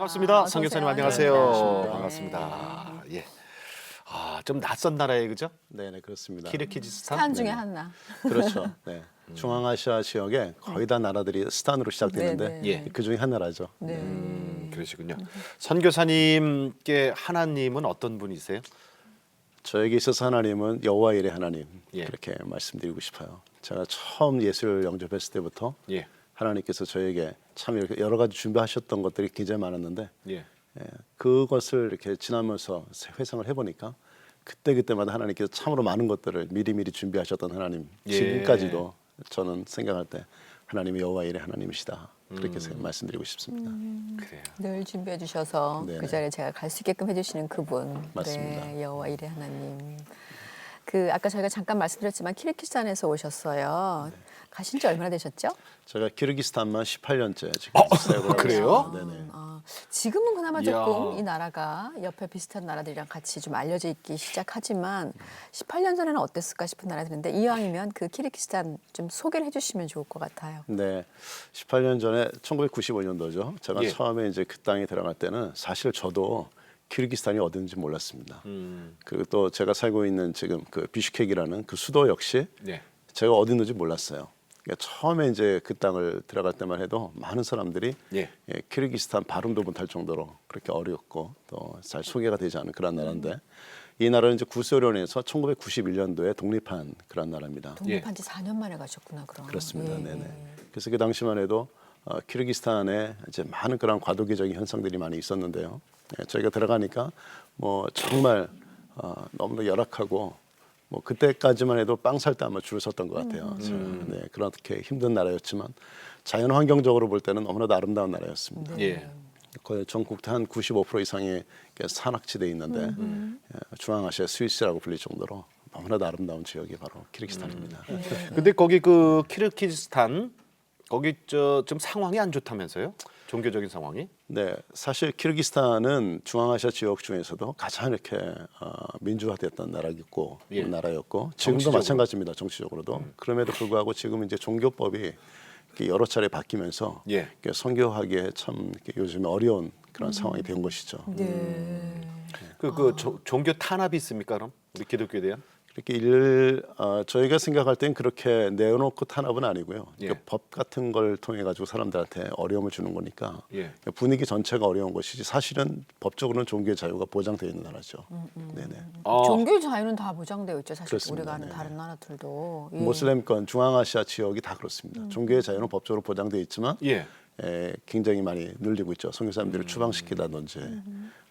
반갑습니다. 어서 성교사님 오세요. 안녕하세요. 네. 반갑습니다. 예. 좀 낯선 나라에 그죠? 네네 그렇습니다. 키르기즈스탄. 스탄 중에 하나. 그렇죠. 네. 중앙아시아 지역에 거의 다 나라들이 스탄으로 시작되는데 네, 네. 예. 그 중에 한 나라죠. 네. 그러시군요. 선교사님께 하나님은 어떤 분이세요? 저에게 있어서 하나님은 여호와 일의 하나님 예. 그렇게 말씀드리고 싶어요. 제가 처음 예수를 영접했을 때부터 예. 하나님께서 저에게 참 이렇게 여러 가지 준비하셨던 것들이 굉장히 많았는데 예. 그것을 이렇게 지나면서 회상을 해보니까 그때마다 하나님께서 참으로 많은 것들을 미리미리 준비하셨던 하나님 예. 지금까지도 저는 생각할 때 하나님이 여호와 일의 하나님이시다 그렇게 말씀드리고 싶습니다. 그래요. 늘 준비해 주셔서 네네. 그 자리에 제가 갈 수 있게끔 해주시는 그분. 맞습니다. 네, 여호와 일의 하나님. 그 아까 저희가 잠깐 말씀드렸지만 키르기스탄에서 오셨어요. 가신 지 얼마나 되셨죠? 제가 키르기스탄만 18년째 지금 살고 그래요? 있습니다. 네네. 지금은 그나마 이야. 조금 이 나라가 옆에 비슷한 나라들이랑 같이 좀 알려져 있기 시작하지만 18년 전에는 어땠을까 싶은 나라들인데 이왕이면 그 키르기스탄 좀 소개를 해주시면 좋을 것 같아요. 네, 18년 전에 1995년도죠. 제가 예. 처음에 이제 그 땅에 들어갈 때는 사실 저도 키르기스탄이 어딘지 몰랐습니다. 그리고 또 제가 살고 있는 지금 그 비슈케크라는 그 수도 역시 네. 제가 어디 있는지 몰랐어요. 그러니까 처음에 이제 그 땅을 들어갈 때만 해도 많은 사람들이 예. 키르기스탄 발음도 못할 정도로 그렇게 어렵고 또 잘 소개가 되지 않은 그런 나라인데 이 나라는 이제 구소련에서 1991년도에 독립한 그런 나라입니다. 독립한 지 4년 만에 가셨구나 그럼. 그렇습니다. 예. 네네. 그래서 그 당시만 해도 키르기스탄에 이제 많은 그런 과도기적인 현상들이 많이 있었는데요. 저희가 들어가니까 뭐 정말 너무나 열악하고 뭐 그때까지만 해도 빵 살 때 아마 줄 섰던 것 같아요. 네, 그렇게 힘든 나라였지만 자연 환경적으로 볼 때는 너무나도 아름다운 나라였습니다. 예. 거의 전국 한 95% 이상의 산악지대에 있는데 중앙아시아 스위스라고 불릴 정도로 너무나도 아름다운 지역이 바로 키르기스탄입니다. 근데 거기 그 키르기즈스탄 거기 좀 상황이 안 좋다면서요? 종교적인 상황이? 네, 사실 키르기스탄은 중앙아시아 지역 중에서도 가장 이렇게 민주화됐던 나라였고 예. 나라였고 지금도 정치적으로? 마찬가지입니다. 정치적으로도 그럼에도 불구하고 지금 이제 종교법이 이렇게 여러 차례 바뀌면서 예. 이렇게 선교하기에 참 이렇게 요즘 어려운 그런 상황이 된 것이죠. 네. 종교 탄압이 있습니까 그럼 우리 기독교에 대한? 이렇게 저희가 생각할 땐 그렇게 내어놓고 탄압은 아니고요. 예. 그러니까 법 같은 걸 통해 가지고 사람들한테 어려움을 주는 거니까 예. 분위기 전체가 어려운 것이지 사실은 법적으로는 종교의 자유가 보장되어 있는 나라죠. 네네. 종교 자유는 다 보장되어 있죠. 사실 그렇습니다. 우리가 아는 네. 다른 나라들도. 예. 모슬렘권 중앙아시아 지역이 다 그렇습니다. 종교의 자유는 법적으로 보장되어 있지만 예. 굉장히 많이 늘리고 있죠. 선교사님들을 추방시키다든지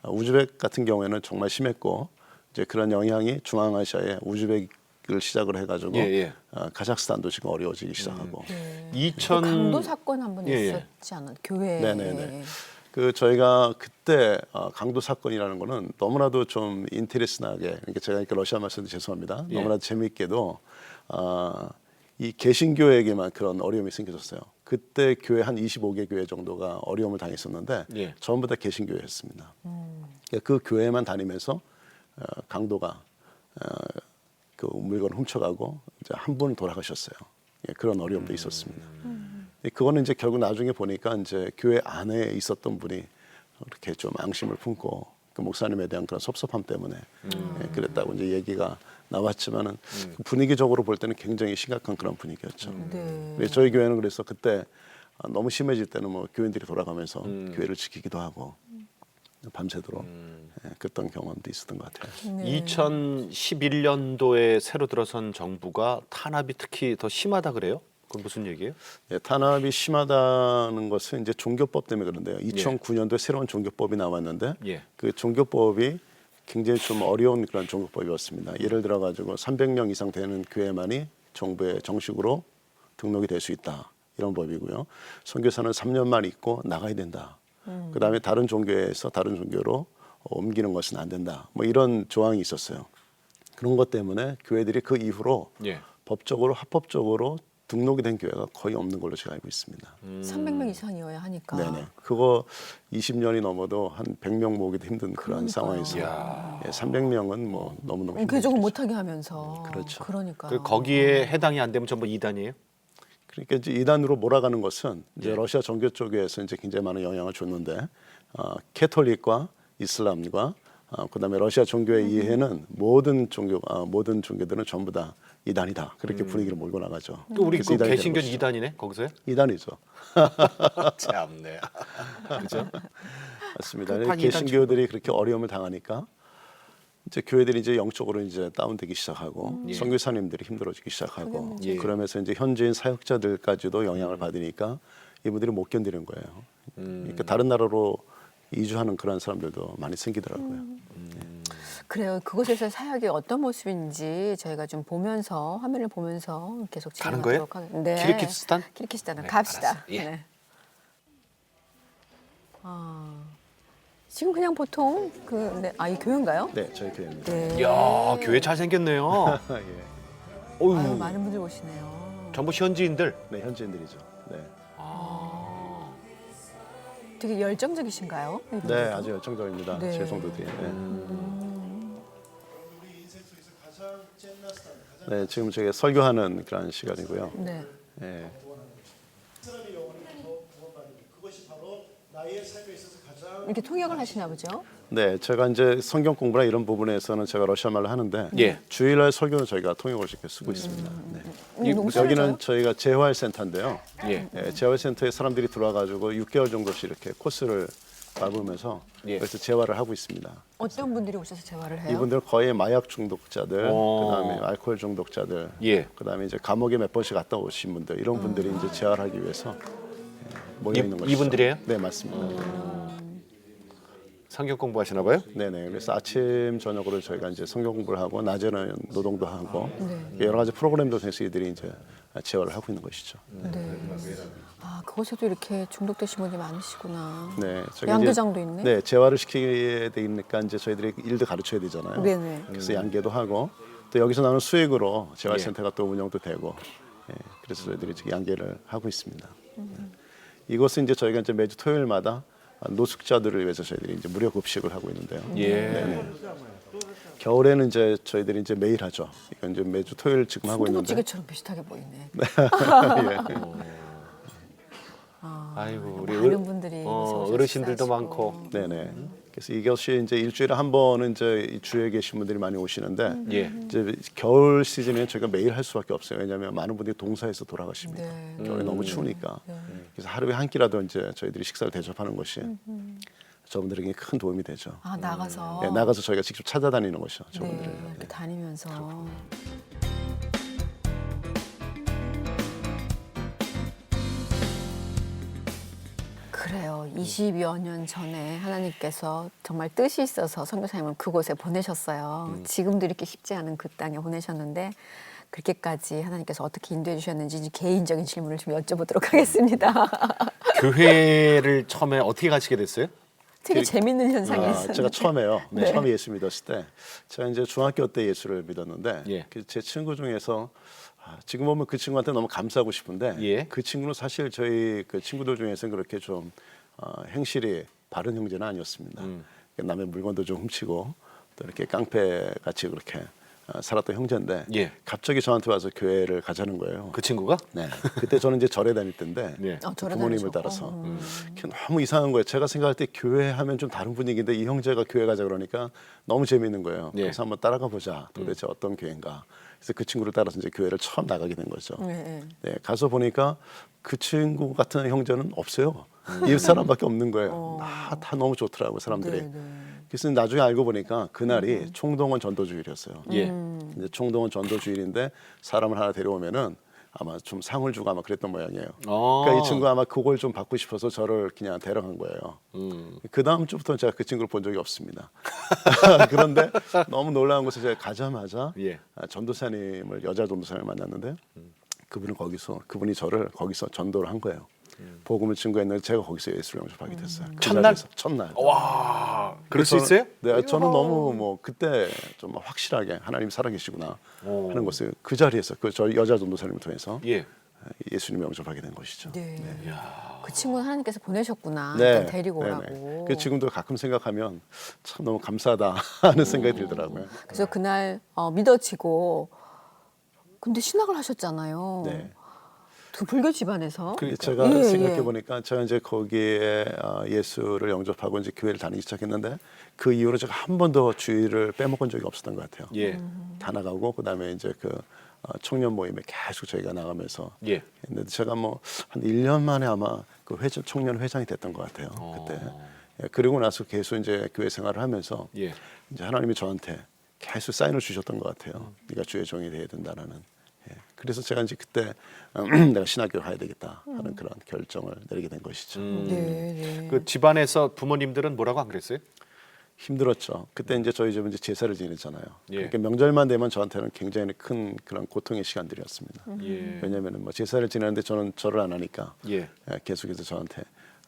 우즈벡 같은 경우에는 정말 심했고 이제 그런 영향이 중앙아시아에 우즈벡을 시작을 해가지고 예, 예. 카자흐스탄도 지금 어려워지기 시작하고. 그 2000 강도 사건 한 번 예, 예. 있었지 않았? 교회. 네네네. 그 저희가 그때 강도 사건이라는 거는 너무나도 좀 인테레스나게 그러니까 제가 이렇게 러시아 말씀도 죄송합니다. 예. 너무나도 재미있게도 이 개신교에게만 그런 어려움이 생겨졌어요. 그때 교회 한 25개 교회 정도가 어려움을 당했었는데 예. 전부 다 개신교회였습니다. 그러니까 그 교회만 다니면서 강도가 그 물건을 훔쳐가고 이제 한 분은 돌아가셨어요. 예, 그런 어려움도 있었습니다. 그거는 이제 결국 나중에 보니까 이제 교회 안에 있었던 분이 이렇게 좀 앙심을 품고 그 목사님에 대한 그런 섭섭함 때문에 그랬다고 이제 얘기가 나왔지만은 분위기적으로 볼 때는 굉장히 심각한 그런 분위기였죠. 네. 저희 교회는 그래서 그때 너무 심해질 때는 뭐 교인들이 돌아가면서 교회를 지키기도 하고 밤새도록 그랬던 경험도 있었던 것 같아요. 2011년도에 새로 들어선 정부가 탄압이 특히 더 심하다 그래요? 그건 무슨 얘기예요? 네, 탄압이 심하다는 것은 이제 종교법 때문에 그런데요. 2009년도에 새로운 종교법이 나왔는데 예. 그 종교법이 굉장히 좀 어려운 그런 종교법이었습니다. 예를 들어 가지고 300명 이상 되는 교회만이 정부에 정식으로 등록이 될 수 있다. 이런 법이고요. 선교사는 3년만 있고 나가야 된다. 그다음에 다른 종교에서 다른 종교로 옮기는 것은 안 된다. 뭐 이런 조항이 있었어요. 그런 것 때문에 교회들이 그 이후로 예. 법적으로 합법적으로 등록이 된 교회가 거의 없는 걸로 제가 알고 있습니다. 300명 이상이어야 하니까. 네네. 그거 20년이 넘어도 한 100명 모으기도 힘든 그런 상황에서 이야. 300명은 뭐 너무너무 힘든 개종을 일이죠. 못하게 하면서. 그렇죠. 그러니까. 거기에 해당이 안 되면 전부 이단이에요? 그러니까 이제 이단으로 몰아가는 것은 이제 예. 러시아 정교 쪽에서 이제 굉장히 많은 영향을 줬는데 캐톨릭과 이슬람과 그다음에 러시아 종교의 이해는 모든 종교들은 전부 다 이단이다. 그렇게 분위기를 몰고 나가죠. 또 우리 그래서 그 이단이 되는 개신교는 것이죠. 이단이네 거기서요? 이단이죠. 참네. 그죠? 맞습니다. 그 개신교들이 그렇게 어려움을 당하니까 이제 교회들이 이제 영적으로 이제 다운되기 시작하고 예. 선교사님들이 힘들어지기 시작하고 예. 그러면서 이제 현지인 사역자들까지도 영향을 받으니까 이분들이 못 견디는 거예요. 그러니까 다른 나라로 이주하는 그런 사람들도 많이 생기더라고요. 그래요. 그곳에서 사역이 어떤 모습인지 저희가 좀 보면서 화면을 보면서 계속 가는 거예요? 진행하도록 하겠습니다. 네. 키르기스탄? 키르기스탄은 네, 갑시다. 알았어요. 예. 네. 지금 그냥 보통 이 교회인가요? 네, 저희 교회입니다. 네. 이야 교회 잘 생겼네요. 예. 어유 아유, 많은 분들 오시네요. 전부 현지인들. 네, 현지인들이죠. 네. 되게 열정적이신가요? 네, 이분들도? 아주 열정적입니다. 네. 제 성도들이. 네, 지금 저희가 설교하는 그런 시간이고요. 네. 예. 이렇게 통역을 하시나 보죠? 네, 제가 이제 성경 공부나 이런 부분에서는 제가 러시아 말로 하는데 예. 주일날 설교는 저희가 통역을 이렇게 쓰고 있습니다. 네. 너무 편하죠? 여기는 저희가 재활센터인데요. 예. 재활센터에 사람들이 들어와가지고 6개월 정도씩 이렇게 코스를 밟으면서 예. 그래서 재활을 하고 있습니다. 어떤 분들이 오셔서 재활을 해요? 이분들 거의 마약 중독자들, 어. 그다음에 알코올 중독자들, 예. 그다음에 이제 감옥에 몇 번씩 갔다 오신 분들 이런 분들이 이제 재활하기 위해서 모여 있는 것이죠. 이분들이에요? 네, 맞습니다. 네. 성경 공부하시나 봐요? 네네. 그래서 아침 저녁으로 저희가 이제 성경 공부를 하고 낮에는 노동도 하고 네. 여러 가지 프로그램도 통해서 이들이 이제 재활을 하고 있는 것이죠. 네. 그곳에도 이렇게 중독되신 분이 많으시구나. 네. 저희가 양계장도 이제, 있네. 네, 재활을 시키게 되니까 이제 저희들이 일도 가르쳐야 되잖아요. 네네. 그래서 양계도 하고 또 여기서 나오는 수익으로 재활센터가 또 운영도 되고, 그래서 저희들이 지금 양계를 하고 있습니다. 이곳은 이제 저희가 이제 매주 토요일마다 노숙자들을 위해서 저희들이 이제 무료 급식을 하고 있는데요. 예. 겨울에는 이제 저희들이 이제 매일 하죠. 이건 이제 매주 토요일 지금 하고 있는데. 순두부찌개처럼 비슷하게 보이네. 아이고 우리 많은 분들이 오셨어요. 어르신들도 많고. 네네. 그래서 이것이 이제 일주일에 한 번은 이제 이 주에 계신 분들이 많이 오시는데 예. 이제 겨울 시즌에 저희가 매일 할 수밖에 없어요. 왜냐하면 많은 분들이 동사에서 돌아가십니다. 네. 겨울에 너무 추우니까. 그래서 하루에 한 끼라도 이제 저희들이 식사를 대접하는 것이 저분들에게 큰 도움이 되죠. 나가서. 네, 나가서 저희가 직접 찾아다니는 것이죠. 저분들을. 네, 이렇게 다니면서. 그래요. 20여 년 전에 하나님께서 정말 뜻이 있어서 선교사님을 그곳에 보내셨어요. 지금도 이렇게 쉽지 않은 그 땅에 보내셨는데 그렇게까지 하나님께서 어떻게 인도해 주셨는지 이제 개인적인 질문을 좀 여쭤보도록 하겠습니다. 교회를 처음에 어떻게 가시게 됐어요? 되게 재밌는 현상이 있었는데. 제가 처음에요. 네. 처음에 예수 믿었을 때 제가 이제 중학교 때 예수를 믿었는데 예. 제 친구 중에서 지금 보면 그 친구한테 너무 감사하고 싶은데 예. 그 친구는 사실 저희 그 친구들 중에서는 그렇게 좀 행실이 바른 형제는 아니었습니다. 남의 물건도 좀 훔치고 또 이렇게 깡패 같이 그렇게 살았던 형제인데 예. 갑자기 저한테 와서 교회를 가자는 거예요. 그 친구가? 네. 그때 저는 이제 절에 다닐 때인데 예. 절에 부모님을 다니셨고. 따라서 너무 이상한 거예요. 제가 생각할 때 교회 하면 좀 다른 분위기인데 이 형제가 교회 가자 그러니까 너무 재미있는 거예요. 예. 그래서 한번 따라가 보자. 도대체 어떤 교회인가. 그래서 그 친구를 따라서 이제 교회를 처음 나가게 된 거죠. 네. 네, 가서 보니까 그 친구 같은 형제는 없어요. 이 사람밖에 없는 거예요. 다 너무 좋더라고요, 사람들이. 네, 네. 그래서 나중에 알고 보니까 그날이 총동원 전도주일이었어요. 예. 이제 총동원 전도주일인데 사람을 하나 데려오면은 아마 좀 상을 주고 아마 그랬던 모양이에요. 그러니까 이 친구 아마 그걸 좀 받고 싶어서 저를 그냥 데려간 거예요. 그 다음 주부터는 제가 그 친구를 본 적이 없습니다. 그런데 너무 놀라운 것은 제가 가자마자 예. 전도사님을 여자 전도사님을 만났는데 그분이 저를 거기서 전도를 한 거예요. 복음을 증거했는데 제가 거기서 예수를 영접하게 됐어요. 그 첫날? 자리에서, 첫날. 와, 그럴 수 있어요? 네, 저는 너무 뭐 그때 좀 확실하게 하나님이 살아계시구나 하는 것을 그 자리에서 저 여자 전도사님을 통해서 예. 예수님을 영접하게 된 것이죠. 네. 그 친구는 하나님께서 보내셨구나. 네, 일단 데리고 네네. 오라고. 그 지금도 가끔 생각하면 참 너무 감사하다 하는 생각이 들더라고요. 그래서 그날 믿어지고 근데 신학을 하셨잖아요. 네. 그 불교 집안에서 제가 예, 생각해 예. 보니까 제가 이제 거기에 예수를 영접하고 이제 교회를 다니기 시작했는데 그 이후로 제가 한 번도 주일을 빼먹은 적이 없었던 것 같아요. 예. 다 나가고 그다음에 이제 그 청년 모임에 계속 저희가 나가면서 예. 했는데 제가 뭐 한 1년 만에 아마 그 청년 회장이 됐던 것 같아요. 그때. 예, 그리고 나서 계속 이제 교회 생활을 하면서 예. 이제 하나님이 저한테 계속 사인을 주셨던 것 같아요. 네가 주의 종이 돼야 된다라는. 예, 그래서 제가 이제 그때 내가 신학교를 가야 되겠다 하는 그런 결정을 내리게 된 것이죠. 네, 네. 그 집안에서 부모님들은 뭐라고 안 그랬어요? 힘들었죠. 그때 이제 저희 집은 이제 제사를 지냈잖아요. 예. 그러니까 명절만 되면 저한테는 굉장히 큰 그런 고통의 시간들이었습니다. 예. 왜냐하면 뭐 제사를 지내는데 저는 절을 안 하니까 예. 계속해서 저한테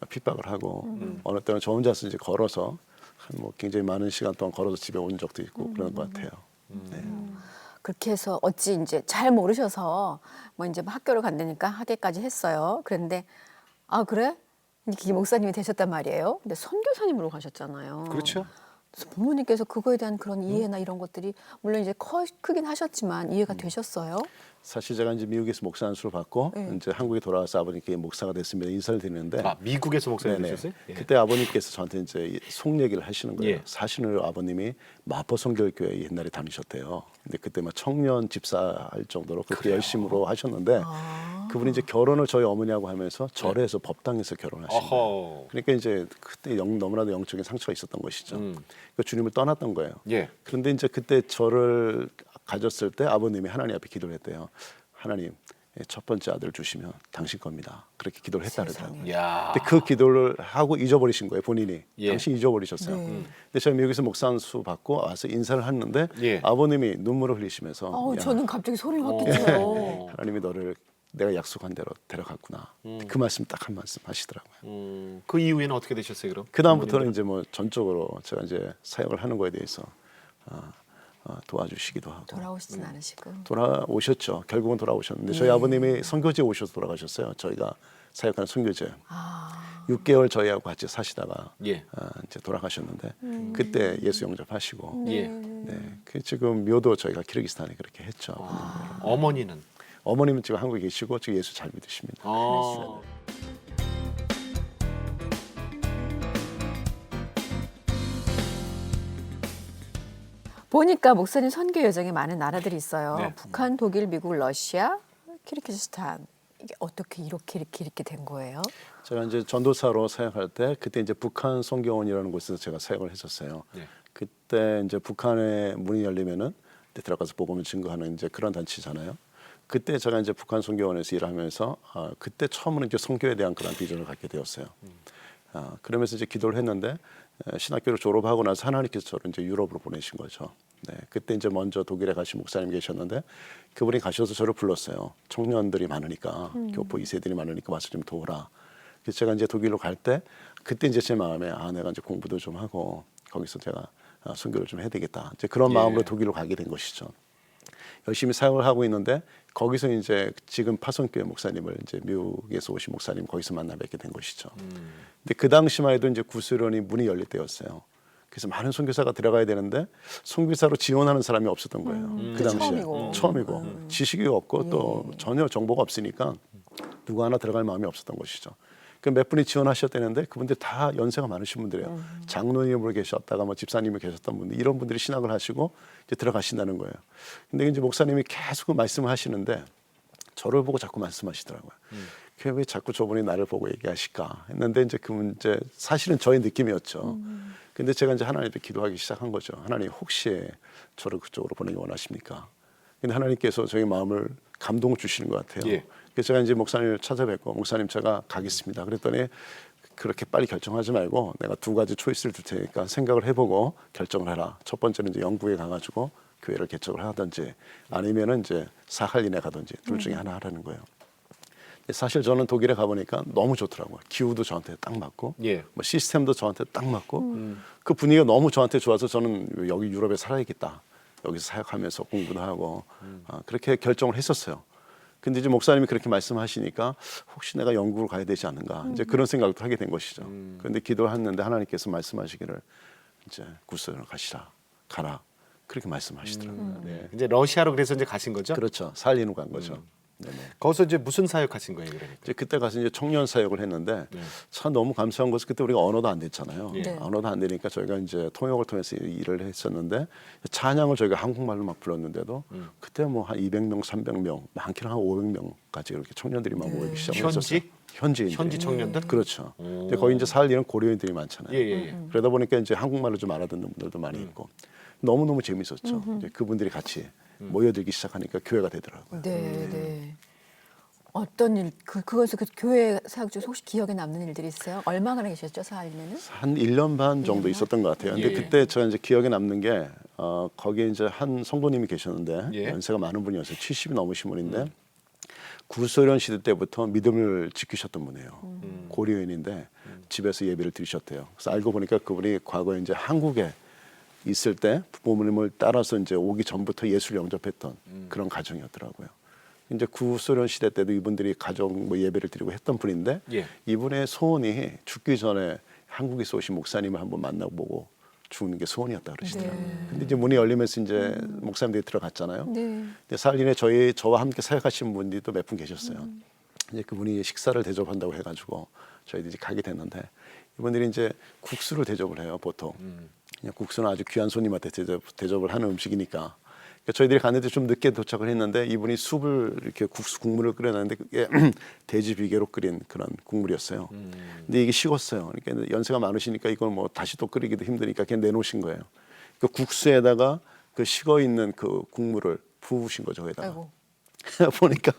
핍박을 하고 어느 때는 저 혼자서 이제 걸어서 한 뭐 굉장히 많은 시간 동안 걸어서 집에 온 적도 있고 그런 것 같아요. 네. 그렇게 해서 어찌 이제 잘 모르셔서 뭐 이제 학교를 간다니까 학예까지 했어요. 그런데 아 그래? 이게 목사님이 되셨단 말이에요. 근데 선교사님으로 가셨잖아요. 그렇죠. 그래서 부모님께서 그거에 대한 그런 이해나 이런 것들이 물론 이제 크긴 하셨지만 이해가 되셨어요? 사실 제가 이제 미국에서 목사 안수를 받고 네. 이제 한국에 돌아와서 아버님께 목사가 됐습니다. 인사를 드리는데 아, 미국에서 목사님 네네. 되셨어요? 예. 그때 아버님께서 저한테 이제 속 얘기를 하시는 거예요. 예. 사실은 아버님이 마포 성결교회 옛날에 다니셨대요. 근데 그때 막 청년 집사 할 정도로 그렇게 열심으로 하셨는데 그분이 이제 결혼을 저희 어머니하고 하면서 절에서 법당에서 결혼하신 거예요. 어허. 그러니까 이제 그때 너무나도 영적인 상처가 있었던 것이죠. 그러니까 주님을 떠났던 거예요. 예. 그런데 이제 그때 저를 가졌을 때 아버님이 하나님 앞에 기도를 했대요. 하나님, 첫 번째 아들 주시면 당신 겁니다. 그렇게 기도를 했다 그러더라고요. 야. 근데 그 기도를 하고 잊어버리신 거예요, 본인이. 예. 당신 잊어버리셨어요. 근데 제가 미국에서 목사 안수 받고 와서 인사를 했는데 예. 아버님이 눈물을 흘리시면서 야, 저는 갑자기 소리를 확 끼쳐요. 하나님이 너를 내가 약속한 대로 데려갔구나. 그 말씀 딱 한 말씀 하시더라고요. 그 이후에는 어떻게 되셨어요, 그럼? 그 다음부터는 이제 뭐 전적으로 제가 이제 사역을 하는 거에 대해서 도와주시기도 하고 돌아오시진 않으시고. 돌아오셨죠. 결국은 돌아오셨는데 저희 아버님이 선교지에 오셔서 돌아가셨어요. 저희가 사역하는 선교제. 6개월 저희하고 같이 사시다가 예. 이제 돌아가셨는데 그때 예수 영접하시고 예. 네, 그 지금 묘도 저희가 키르기스탄에 그렇게 했죠. 어머니는? 어머님은 지금 한국에 계시고 지금 예수 잘 믿으십니다. 어. 보니까 목사님 선교 여정에 많은 나라들이 있어요. 네. 북한, 독일, 미국, 러시아, 키르기스탄. 이게 어떻게 이렇게 된 거예요? 제가 이제 전도사로 사역할 때 그때 이제 북한 선교원이라는 곳에서 제가 사역을 했었어요. 네. 그때 이제 북한의 문이 열리면은 그때 들어가서 복음을 증거하는 이제 그런 단체잖아요. 그때 제가 이제 북한 선교원에서 일하면서 그때 처음으로 이제 선교에 대한 그런 비전을 갖게 되었어요. 그러면서 이제 기도를 했는데 신학교를 졸업하고 나서 하나님께서 저를 이제 유럽으로 보내신 거죠. 네, 그때 이제 먼저 독일에 가신 목사님 계셨는데 그분이 가셔서 저를 불렀어요. 청년들이 많으니까 교포 2세들이 많으니까 와서 좀 도우라. 그래서 제가 이제 독일로 갈 때 그때 이제 제 마음에 내가 이제 공부도 좀 하고 거기서 제가 선교를 좀 해야 되겠다. 이제 그런 예. 마음으로 독일로 가게 된 것이죠. 열심히 사역을 하고 있는데 거기서 이제 지금 파송교회 목사님을 이제 미국에서 오신 목사님 거기서 만나 뵙게 된 것이죠. 근데 그 당시만 해도 이제 구수련이 문이 열릴 때였어요. 그래서 많은 선교사가 들어가야 되는데 선교사로 지원하는 사람이 없었던 거예요. 그 당시에 처음이고 지식이 없고 또 전혀 정보가 없으니까 누구 하나 들어갈 마음이 없었던 것이죠. 그 몇 분이 지원하셨다는데 그분들 다 연세가 많으신 분들이에요. 장로님으로 계셨다가 뭐 집사님으로 계셨던 분들 이런 분들이 신학을 하시고 이제 들어가신다는 거예요. 근데 이제 목사님이 계속 그 말씀을 하시는데 저를 보고 자꾸 말씀하시더라고요. 왜 자꾸 저분이 나를 보고 얘기하실까 했는데 이제 그 문제 사실은 저의 느낌이었죠. 근데 제가 이제 하나님께 기도하기 시작한 거죠. 하나님 혹시 저를 그쪽으로 보내기 원하십니까? 근데 하나님께서 저희 마음을 감동을 주시는 것 같아요. 예. 그래서 제가 이제 목사님을 찾아뵙고 목사님 제가 가겠습니다. 그랬더니 그렇게 빨리 결정하지 말고 내가 두 가지 초이스를 줄 테니까 생각을 해보고 결정을 해라. 첫 번째는 이제 영국에 가가지고 교회를 개척을 하든지 아니면은 이제 사할린에 가든지 둘 중에 하나 하라는 거예요. 사실 저는 독일에 가보니까 너무 좋더라고요. 기후도 저한테 딱 맞고 예. 뭐 시스템도 저한테 딱 맞고 그 분위기가 너무 저한테 좋아서 저는 여기 유럽에 살아야겠다. 여기서 사역하면서 공부도 하고 그렇게 결정을 했었어요. 근데 이제 목사님이 그렇게 말씀하시니까 혹시 내가 영국으로 가야 되지 않는가 이제 그런 생각도 하게 된 것이죠. 그런데 기도를 했는데 하나님께서 말씀하시기를 이제 구스로 가라 그렇게 말씀하시더라고요. 네. 이제 러시아로 그래서 이제 가신 거죠? 그렇죠. 살리는 간 거죠. 거기서 이제 무슨 사역하신 거예요, 그러니까? 이제 그때 가서 이제 청년 사역을 했는데 네. 참 너무 감사한 것은 그때 우리가 언어도 안 됐잖아요. 네. 언어도 안 되니까 저희가 이제 통역을 통해서 일을 했었는데 찬양을 저희가 한국말로 막 불렀는데도 그때 뭐 한 200명, 300명, 많게는 한 500명까지 이렇게 청년들이 막 모이기 시작했었어요. 현지인들. 현지 청년들? 그렇죠. 근데 거기 이제 살 일은 고려인들이 많잖아요. 예. 그러다 보니까 이제 한국말로 좀 알아듣는 분들도 많이 있고 너무 재밌었죠. 이제 그분들이 같이 모여들기 시작하니까 교회가 되더라고요. 네, 네. 어떤 일, 그것을 그 교회 사역 중에서 혹시 기억에 남는 일들이 있어요? 얼마나 계셨죠, 사할리면은? 한 1년 반 정도 있었던 것 같아요. 근데 예. 그때 제가 이제 기억에 남는 게 거기에 이제 한 성도님이 계셨는데 예. 연세가 많은 분이었어요. 70이 넘으신 분인데 구소련 시대 때부터 믿음을 지키셨던 분이에요. 고려인인데 집에서 예배를 드리셨대요. 그래서 알고 보니까 그분이 과거에 이제 한국에 있을 때 부모님을 따라서 이제 오기 전부터 예수를 영접했던 그런 가정이었더라고요. 이제 구소련 시대 때도 이분들이 가정 뭐 예배를 드리고 했던 분인데 예. 이분의 소원이 죽기 전에 한국에서 오신 목사님을 한번 만나보고 죽는 게 소원이었다 그러시더라고요. 근데 이제 문이 열리면서 이제 목사님들이 들어갔잖아요. 네. 근데 살린에 저와 함께 사역하신 분들이 또 몇 분 계셨어요. 이제 그분이 식사를 대접한다고 해가지고 저희들이 이제 가게 됐는데 이분들이 이제 국수를 대접을 해요 보통. 그냥 국수는 아주 귀한 손님한테 대접을 하는 음식이니까. 그러니까 저희들이 갔는데 좀 늦게 도착을 했는데 이분이 숲을 이렇게 국물을 끓여놨는데 그게 돼지 비계로 끓인 그런 국물이었어요. 근데 이게 식었어요. 그러니까 연세가 많으시니까 이걸 뭐 다시 또 끓이기도 힘드니까 그냥 내놓으신 거예요. 그 국수에다가 그 식어 있는 그 국물을 부으신 거죠 거기다가. 아이고. 보니까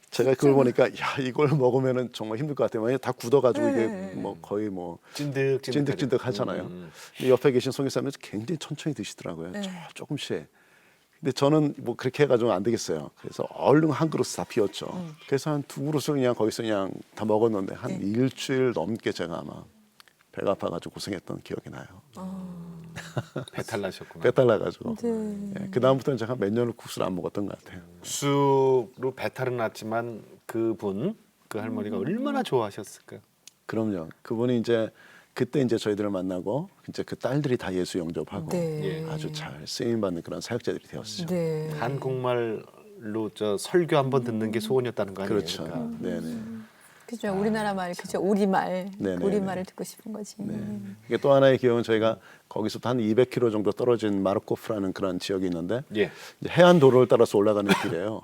제가 그걸 보니까 야 이걸 먹으면은 정말 힘들 것 같아요. 만약 다 굳어가지고 이게 뭐 거의 뭐 찐득찐득 하잖아요. 근데 옆에 계신 송교사님은 굉장히 천천히 드시더라고요. 조금씩. 근데 저는 뭐 그렇게 해가지고 안 되겠어요. 그래서 얼른 한 그릇 다 비웠죠. 그래서 한 두 그릇을 그냥 거기서 그냥 다 먹었는데 한 일주일 넘게 제가 아마 배가 아파가지고 고생했던 기억이 나요. 배탈 나셨구나. 배탈 나가지고. 예, 그 다음부터는 제가 몇 년을 국수를 안 먹었던 것 같아요. 국수로 배탈은 났지만 그분 그 할머니가 얼마나 좋아하셨을까요? 그럼요. 그분이 이제 그때 이제 저희들을 만나고 이제 그 딸들이 다 예수 영접하고 네. 아주 잘 쓰임 받는 그런 사역자들이 되었어요. 네. 한국말로 저 설교 한번 듣는 게 소원이었다는 거 아니에요? 그렇죠. 그러니까. 네네. 그죠. 우리나라 말, 그죠. 우리말. 네네네. 우리말을 듣고 싶은 거지. 이게 또 하나의 기억은 저희가 거기서부터 한 200km 정도 떨어진 마르코프라는 그런 지역이 있는데 예. 이제 해안 도로를 따라서 올라가는 길이에요.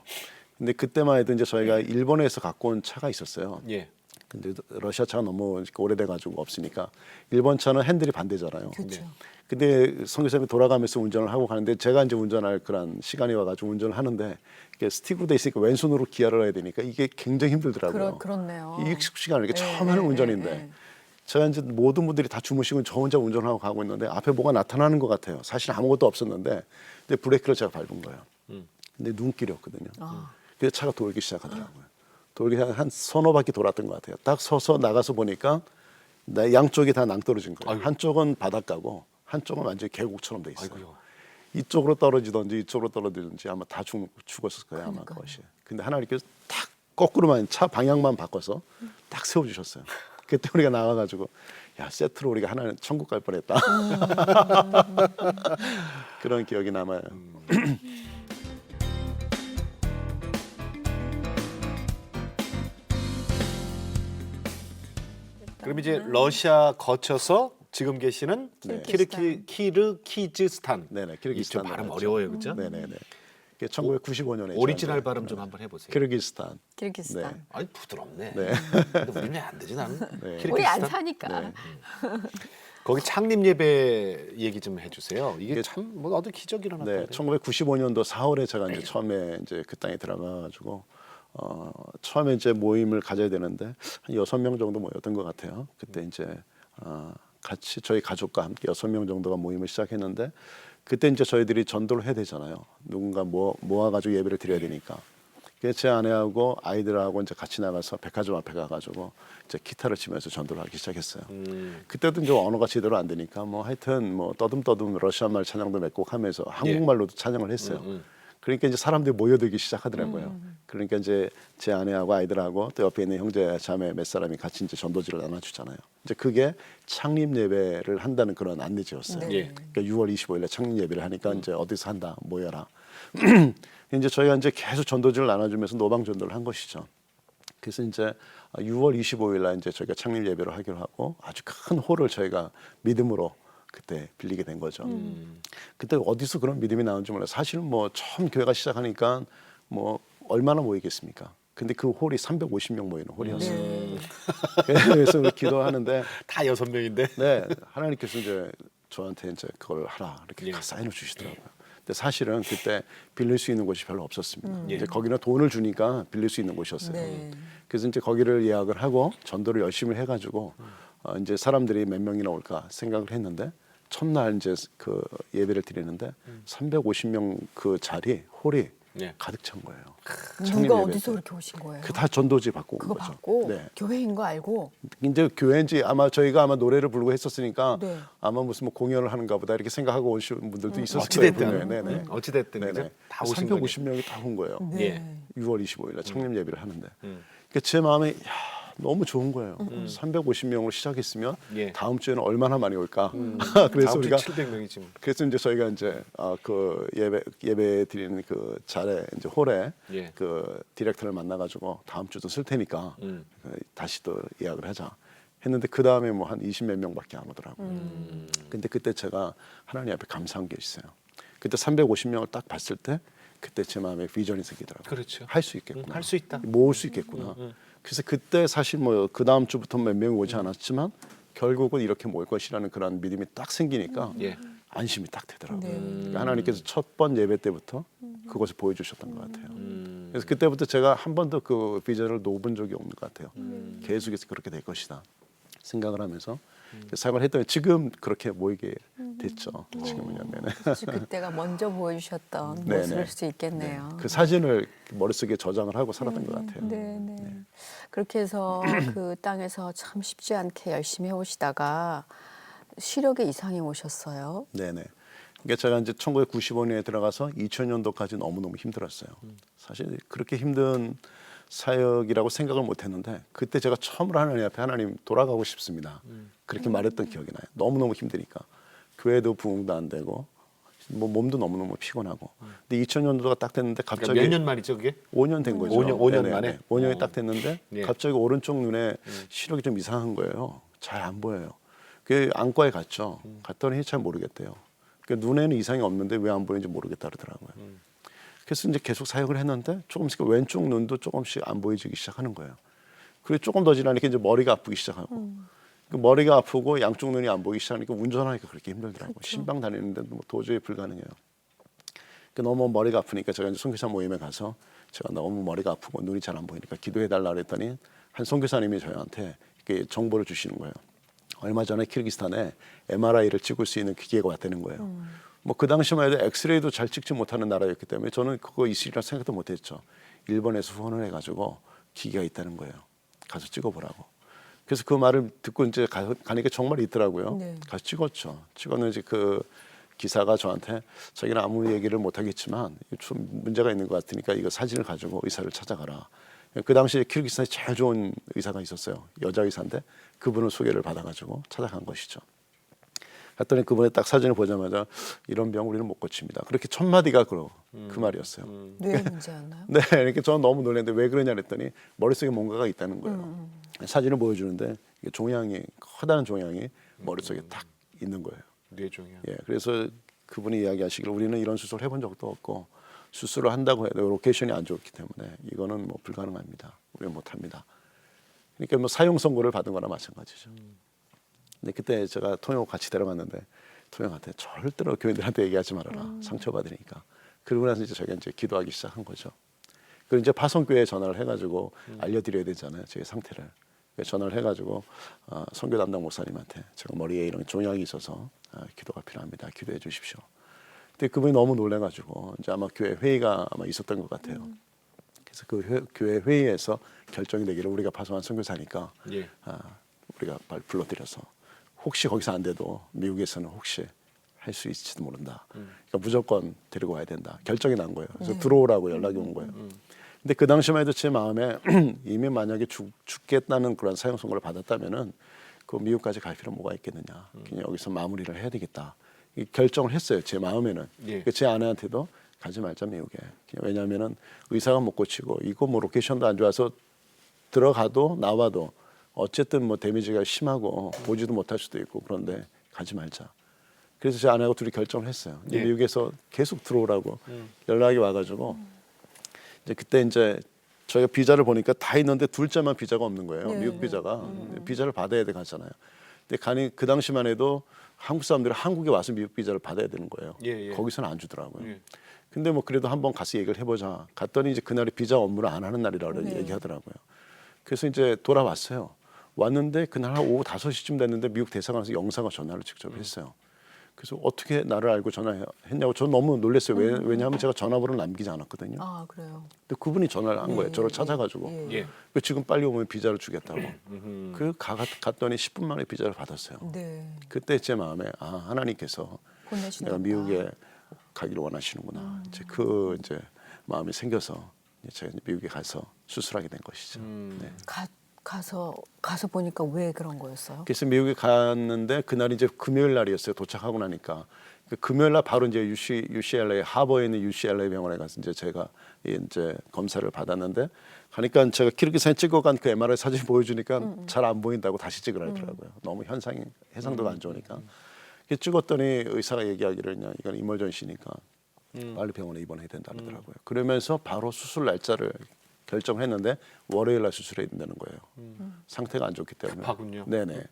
근데 그때만 해도 이제 저희가 일본에서 갖고 온 차가 있었어요. 예. 근데 러시아 차가 너무 오래돼 가지고 없으니까 일본 차는 핸들이 반대잖아요. 그렇죠. 근데 선교사님이 돌아가면서 운전을 하고 가는데 제가 이제 운전할 그런 시간이 와가지고 운전을 하는데 이게 스틱으로 돼 있으니까 왼손으로 기아를 해야 되니까 이게 굉장히 힘들더라고요. 그렇네요. 이 익숙 시간을 이렇게 네, 처음 하는 네, 운전인데 네, 네. 제가 이제 모든 분들이 다 주무시고 저 혼자 운전하고 가고 있는데 앞에 뭐가 나타나는 것 같아요. 사실 아무것도 없었는데 근데 브레이크를 제가 밟은 거예요. 근데 눈길이었거든요. 그래서 차가 돌기 시작하더라고요. 돌기 한 서너 바퀴 돌았던 것 같아요. 딱 서서 나가서 보니까 양쪽이 다 낭떠러진 거예요. 아이고. 한쪽은 바닷가고 한쪽은 완전히 계곡처럼 돼 있어요. 아이고요. 이쪽으로 떨어지든지 이쪽으로 떨어지든지 아마 다 죽었을 거예요. 아마 그것이. 근데 하나님께서 딱 거꾸로만 차 방향만 바꿔서 딱 세워주셨어요. 그때 우리가 나와가지고 야 세트로 우리가 하나는 천국 갈 뻔했다. 그런 기억이 남아요. 그럼 이제 러시아 거쳐서 지금 계시는 네. 키르키즈스탄. 네네, 이쪽 키르기스탄 발음 나라죠. 어려워요, 그죠? 네네네. 1995년에 오리지널 발음 좀 한번 해보세요. 키르기스탄. 키르기스탄. 네. 아니 부드럽네. 네. 근데 우리는 왜 안 되지 나는? 네. 우리 안 키르기스탄? 사니까. 네. 거기 창립 예배 얘기 좀 해주세요. 이게 참 뭐 어떤 기적이 일어났다고 네, 1995년도 4월에 제가 이제 처음에 이제 그 땅에 들어가가지고 처음에 이제 모임을 가져야 되는데 한 6명 정도 모였던 것 같아요. 그때 이제 같이 저희 가족과 함께 6명 정도가 모임을 시작했는데 그때 이제 저희들이 전도를 해야 되잖아요. 누군가 모아가지고 예배를 드려야 되니까. 그래서 제 아내하고 아이들하고 이제 같이 나가서 백화점 앞에 가가지고 이제 기타를 치면서 전도를 하기 시작했어요. 그때도 이제 언어가 제대로 안 되니까 뭐 하여튼 뭐 떠듬떠듬 러시아 말 찬양도 몇 곡 하면서 한국말로도 찬양을 했어요. 그러니까 이제 사람들이 모여들기 시작하더라고요. 그러니까 이제 제 아내하고 아이들하고 또 옆에 있는 형제 자매 몇 사람이 같이 이제 전도지를 나눠주잖아요. 이제 그게 창립 예배를 한다는 그런 안내지였어요. 예. 그러니까 6월 25일에 창립 예배를 하니까 이제 어디서 한다 모여라. 이제 저희가 이제 계속 전도지를 나눠주면서 노방 전도를 한 것이죠. 그래서 이제 6월 25일 날 이제 저희가 창립 예배를 하기로 하고 아주 큰 홀을 저희가 믿음으로 그때 빌리게 된 거죠. 그때 어디서 그런 믿음이 나오는지 몰라요. 사실은 뭐 처음 교회가 시작하니까 뭐 얼마나 모이겠습니까? 근데 그 홀이 350명 모이는 홀이었어요. 그래서 기도하는데 다 6명인데. 네, 하나님께서 이제 저한테 이제 그걸 하라 이렇게 예. 사인을 주시더라고요. 근데 사실은 그때 빌릴 수 있는 곳이 별로 없었습니다. 예. 이제 거기는 돈을 주니까 빌릴 수 있는 곳이었어요. 네. 그래서 이제 거기를 예약을 하고 전도를 열심히 해가지고 이제 사람들이 몇 명이나 올까 생각을 했는데 첫날 이제 그 예배를 드리는데 350명 그 자리 홀이 예. 가득 찬 거예요. 창립 누가 예배 어디서 때. 그렇게 오신 거예요? 그 다 전도지 받고 온 그거 거죠. 받고 네. 교회인 거 알고 이제 교회인지 아마 저희가 아마 노래를 부르고 했었으니까 네. 아마 무슨 뭐 공연을 하는가 보다 이렇게 생각하고 오신 분들도 있었을 어찌됐든. 거예요. 네네. 어찌됐든 네네. 그죠? 다 오신 거죠. 350명이 다 온 거예요. 네. 예. 6월 25일 날 창립 예배를 하는데 그러니까 제 마음에 야, 너무 좋은 거예요. 350명으로 시작했으면 예. 다음 주에는 얼마나 많이 올까? 그래서 다음 주 우리가 700명이지 뭐. 그래서 이제 저희가 이제 그 예배 드리는 그 자리에 이제 홀에 예. 그 디렉터를 만나가지고 다음 주도 쓸 테니까 다시 또 예약을 하자 했는데 그 다음에 뭐 한 20몇 명밖에 안 오더라고요. 근데 그때 제가 하나님 앞에 감사한 게 있어요. 그때 350명을 딱 봤을 때 그때 제 마음에 비전이 생기더라고요. 그렇죠. 할 수 있겠구나. 할 수 있다. 모을 수 있겠구나. 그래서 그때 사실 뭐 그 다음 주부터 몇 명이 오지 않았지만 결국은 이렇게 모일 것이라는 그런 믿음이 딱 생기니까 예. 안심이 딱 되더라고요. 네. 그러니까 하나님께서 첫 번 예배 때부터 그것을 보여주셨던 것 같아요. 그래서 그때부터 제가 한 번도 그 비전을 놓은 적이 없는 것 같아요. 계속해서 그렇게 될 것이다 생각을 하면서 사역을 했더니 지금 그렇게 모이게 됐죠. 지금은요. 네네. 사실 그때가 먼저 보여주셨던 네네. 모습일 수 있겠네요. 그 사진을 머릿속에 저장을 하고 살았던 것 같아요. 네, 네. 그렇게 해서 그 땅에서 참 쉽지 않게 열심히 해오시다가 시력에 이상이 오셨어요. 네네. 그러니까 제가 이제 1995년에 들어가서 2000년도까지 너무너무 힘들었어요. 사실 그렇게 힘든 사역이라고 생각을 못했는데 그때 제가 처음으로 하나님 앞에 하나님 돌아가고 싶습니다. 그렇게 말했던 기억이 나요. 너무너무 힘드니까 교회도 부흥도 안 되고 뭐 몸도 너무너무 피곤하고. 근데 2000년도가 딱 됐는데 갑자기 그러니까 몇 년 만이죠 그게? 5년 된 거죠. 5년 네네네. 만에? 5년이 딱 됐는데 예. 갑자기 오른쪽 눈에 시력이 좀 이상한 거예요. 잘 안 보여요. 그 안과에 갔죠. 갔더니 잘 모르겠대요. 그러니까 눈에는 이상이 없는데 왜 안 보이는지 모르겠다 그러더라고요. 그래서 이제 계속 사역을 했는데 조금씩 왼쪽 눈도 조금씩 안 보여지기 시작하는 거예요. 그리고 조금 더 지나니까 이제 머리가 아프기 시작하고 그 머리가 아프고 양쪽 눈이 안 보이기 시작하니까 운전하니까 그렇게 힘들더라고요. 신방 다니는데 뭐 도저히 불가능해요. 그러니까 너무 머리가 아프니까 제가 이제 선교사 모임에 가서 제가 너무 머리가 아프고 눈이 잘 안 보이니까 기도해달라 그랬더니 한 선교사님이 저한테 이렇게 정보를 주시는 거예요. 얼마 전에 키르기스탄에 MRI를 찍을 수 있는 기계가 왔다는 거예요. 뭐 그 당시만 해도 엑스레이도 잘 찍지 못하는 나라였기 때문에 저는 그거 있으리라 생각도 못했죠. 일본에서 후원을 해가지고 기계가 있다는 거예요. 가서 찍어보라고. 그래서 그 말을 듣고 이제 가니까 정말 있더라고요. 네. 가서 찍었죠. 찍었는지 그 기사가 저한테 자기는 아무 얘기를 못하겠지만 좀 문제가 있는 것 같으니까 이거 사진을 가지고 의사를 찾아가라. 그 당시에 키르기스탄에 제일 좋은 의사가 있었어요. 여자 의사인데 그분을 소개를 받아가지고 찾아간 것이죠. 갔더니 그분의 딱 사진을 보자마자 이런 병 우리는 못 고칩니다. 그렇게 첫 마디가 그 말이었어요. 뇌 문제였나요? 네, 이렇게 저는 너무 놀랐는데 왜 그러냐 그랬더니 머릿속에 뭔가가 있다는 거예요. 사진을 보여주는데 이게 종양이 커다란 종양이 머릿속에 딱 있는 거예요. 뇌종양. 예, 그래서 그분이 이야기하시기를 우리는 이런 수술 해본 적도 없고 수술을 한다고 해도 로케이션이 안 좋기 때문에 이거는 뭐 불가능합니다. 우리는 못합니다. 그러니까 뭐 사용 선고를 받은 거나 마찬가지죠. 근데 그때 제가 통역 같이 데려갔는데 통역한테 절대로 교인들한테 얘기하지 말아라. 상처받으니까. 그러고 나서 이제 저희가 이제 기도하기 시작한 거죠. 그리고 이제 파송교회에 전화를 해가지고 알려드려야 되잖아요. 제 상태를. 전화를 해가지고 선교 담당 목사님한테 제가 머리에 이런 종양이 있어서 기도가 필요합니다. 기도해 주십시오. 근데 그분이 너무 놀래가지고 이제 아마 교회 회의가 아마 있었던 것 같아요. 그래서 그 교회 회의에서 결정이 되기를 우리가 파송한 선교사니까 예. 우리가 불러들여서 혹시 거기서 안 돼도 미국에서는 혹시 할 수 있을지도 모른다. 그러니까 무조건 데리고 와야 된다. 결정이 난 거예요. 그래서 들어오라고 연락이 온 거예요. 근데 그 당시만 해도 제 마음에 이미 만약에 죽겠다는 그런 사형 선고를 받았다면은 그 미국까지 갈 필요 뭐가 있겠느냐. 그냥 여기서 마무리를 해야 되겠다. 이 결정을 했어요. 제 마음에는. 예. 제 아내한테도 가지 말자 미국에. 왜냐하면은 의사가 못 고치고 이거 뭐 로케이션도 안 좋아서 들어가도 나와도 어쨌든 뭐 데미지가 심하고 보지도 못할 수도 있고 그런데 가지 말자. 그래서 제 아내하고 둘이 결정을 했어요. 이제 예. 미국에서 계속 들어오라고 연락이 와가지고 이제 그때 이제 저희가 비자를 보니까 다 있는데 둘째만 비자가 없는 거예요. 네, 미국 네. 비자가 비자를 받아야 돼 가잖아요. 근데 가니 그 당시만 해도 한국 사람들이 한국에 와서 미국 비자를 받아야 되는 거예요. 예, 예. 거기서는 안 주더라고요. 예. 근데 뭐 그래도 한번 가서 얘기를 해보자. 갔더니 이제 그날이 비자 업무를 안 하는 날이라고 네. 얘기하더라고요. 그래서 이제 돌아왔어요. 왔는데 그날 한 오후 5시쯤 됐는데 미국 대사관에서 영사가 전화를 직접 했어요. 그래서 어떻게 나를 알고 전화했냐고 저는 너무 놀랐어요. 왜냐하면 제가 전화번호를 남기지 않았거든요. 아 그래요. 근데 그분이 전화를 한 거예요. 저를 찾아가지고 예. 예. 그 지금 빨리 오면 비자를 주겠다고. 그 갔더니 10분 만에 비자를 받았어요. 네. 그때 제 마음에 아 하나님께서 보내시나 내가 보다. 미국에 가기를 원하시는구나. 이제 그 이제 마음이 생겨서 제가 이제 미국에 가서 수술하게 된 것이죠. 네. 가서 보니까 왜 그런 거였어요? 그래서 미국에 갔는데 그날이 이제 금요일 날이었어요. 도착하고 나니까 그 금요일 날 바로 이제 UCLA 하버에 있는 UCLA 병원에 가서 이제 제가 이제 검사를 받았는데 가니까 제가 키르기스탄에 찍어간 그 MRI 사진 보여주니까 잘 안 보인다고 다시 찍으라 하더라고요. 너무 해상도가 안 좋으니까. 그래서 찍었더니 의사가 얘기하기를 그냥 이건 이머전시니까 빨리 병원에 입원해야 된다 그러더라고요. 그러면서 바로 수술 날짜를 결정했는데 월요일 날 수술해야 된다는 거예요. 상태가 안 좋기 때문에. 급하군요. 네네.